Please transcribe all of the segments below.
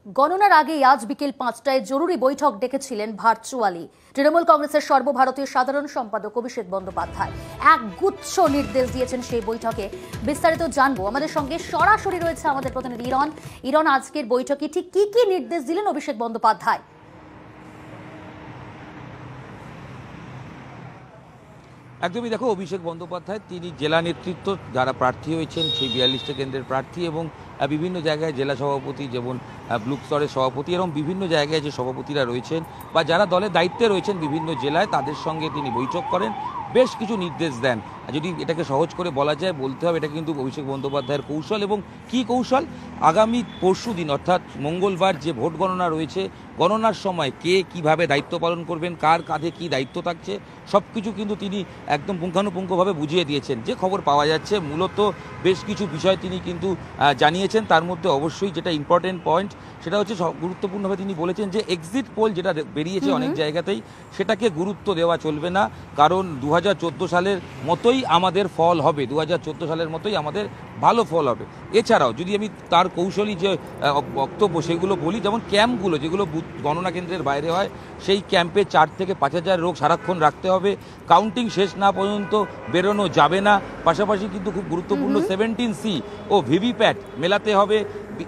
গণনার আগে আজ বিকেল 5টায় জরুরি বৈঠক ডেকেছিলেন ভার্চুয়ালি তৃণমূল কংগ্রেসের সর্বভারতীয় সাধারণ সম্পাদক অভিষেক বন্দ্যোপাধ্যায়। এক গুচ্ছ নির্দেশ দিয়েছেন সেই বৈঠকে। বিস্তারিত জানবো, আমাদের সঙ্গে সরাসরি রয়েছে আমাদের প্রতিনিধি ইরন। আজকের বৈঠকে ঠিক কি কি নির্দেশ দিলেন অভিষেক বন্দ্যোপাধ্যায়? একদমই দেখো, অভিষেক বন্দ্যোপাধ্যায় তিনি জেলা নেতৃত্ব যারা প্রার্থী হয়েছেন সেই 42টা কেন্দ্রের প্রার্থী এবং বিভিন্ন জায়গায় জেলা সভাপতি, যেমন ব্লক স্তরের সভাপতি এবং বিভিন্ন জায়গায় যে সভাপতিরা রয়েছেন বা যারা দলের দায়িত্বে রয়েছেন বিভিন্ন জেলায়, তাদের সঙ্গে তিনি বৈঠক করেন, বেশ কিছু নির্দেশ দেন। যদি এটাকে সহজ করে বলা যায়, বলতে হবে এটা কিন্তু অভিষেক বন্দ্যোপাধ্যায়ের কৌশল। এবং কি কৌশল? আগামী পরশু দিন অর্থাৎ মঙ্গলবার যে ভোট গণনা রয়েছে, গণনার সময় কে কিভাবে দায়িত্ব পালন করবেন, কার কাঁধে কি দায়িত্ব থাকছে, সব কিছু কিন্তু তিনি একদম পুঙ্খানুপুঙ্খভাবে বুঝিয়ে দিয়েছেন। যে খবর পাওয়া যাচ্ছে, মূলত বেশ কিছু বিষয় তিনি কিন্তু জানিয়েছেন। তার মধ্যে অবশ্যই যেটা ইম্পর্টেন্ট পয়েন্ট, সেটা হচ্ছে গুরুত্বপূর্ণভাবে তিনি বলেছেন যে এক্সিট পোল যেটা বেরিয়েছে অনেক জায়গাতেই, সেটাকে গুরুত্ব দেওয়া চলবে না, কারণ 2014 সালের মতোই আমাদের ফল হবে, 2014 সালের মতোই আমাদের ভালো ফল হবে। এছাড়াও যদি আমি তার কৌশলী যে বক্তব্য সেগুলো বলি, যেমন ক্যাম্পগুলো যেগুলো গণনা কেন্দ্রের বাইরে হয়, সেই ক্যাম্পে 4 থেকে 5,000 লোক সারাক্ষণ রাখতে হবে, কাউন্টিং শেষ না পর্যন্ত বেরোনো যাবে না। পাশাপাশি কিন্তু খুব গুরুত্বপূর্ণ 17C ও ভিভিপ্যাট মেলাতে হবে।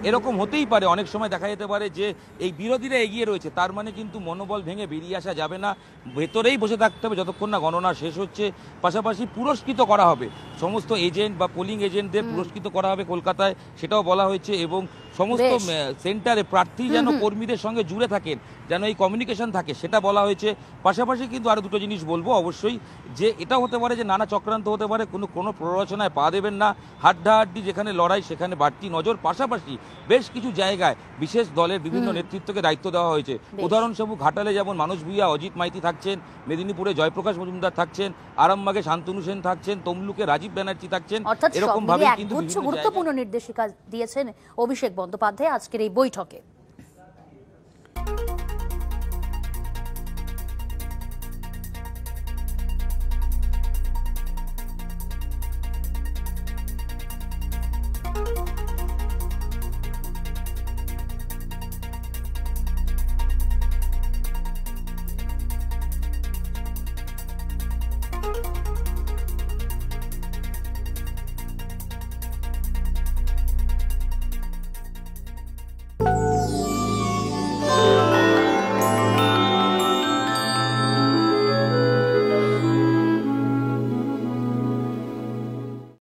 এরকম হতেই পারে, অনেক সময় দেখা যেতে পারে যে এই বিরোধীরা এগিয়ে রয়েছে, তার মানে কিন্তু মনোবল ভেঙে বেরিয়ে আসা যাবে না, ভেতরেই বসে থাকতে হবে যতক্ষণ না গণনা শেষ হচ্ছে। পাশাপাশি পুরস্কৃত করা হবে সমস্ত এজেন্ট বা পোলিং এজেন্টদের, পুরস্কৃত করা হবে কলকাতায়, সেটাও বলা হয়েছে। এবং সমস্ত সেন্টারে প্রার্থী যেন কর্মীদের সঙ্গে জুড়ে থাকেন, যেন এই কমিউনিকেশন থাকে, সেটা বলা হয়েছে। পাশাপাশি কিন্তু আরও দুটো জিনিস বলবো অবশ্যই, যে এটা হতে পারে যে নানা চক্রান্ত হতে পারে, কোনো প্ররোচনায় পা দেবেন না, হাড্ডাহাড্ডি যেখানে লড়াই সেখানে বাড়তি নজর। পাশাপাশি বেশ কিছু জায়গায় বিশেষ দলের বিভিন্ন নেতৃত্বকে দায়িত্ব দেওয়া হয়েছে। উদাহরণস্বরূপ ঘাটালে যেমন মানস ভূঁইয়া, অজিত মাইতি থাকছেন, মেদিনীপুরে জয়প্রকাশ মজুমদার থাকছেন, আরামবাগে শান্তনু সেন থাকছেন, তমলুকে রাজীব ব্যানার্জি থাকছেন। এরকম ভাবে কিন্তু গুরুত্বপূর্ণ নির্দেশিকা দিয়েছেন অভিষেক বন্দ্যোপাধ্যায় আজকের এই বৈঠকে।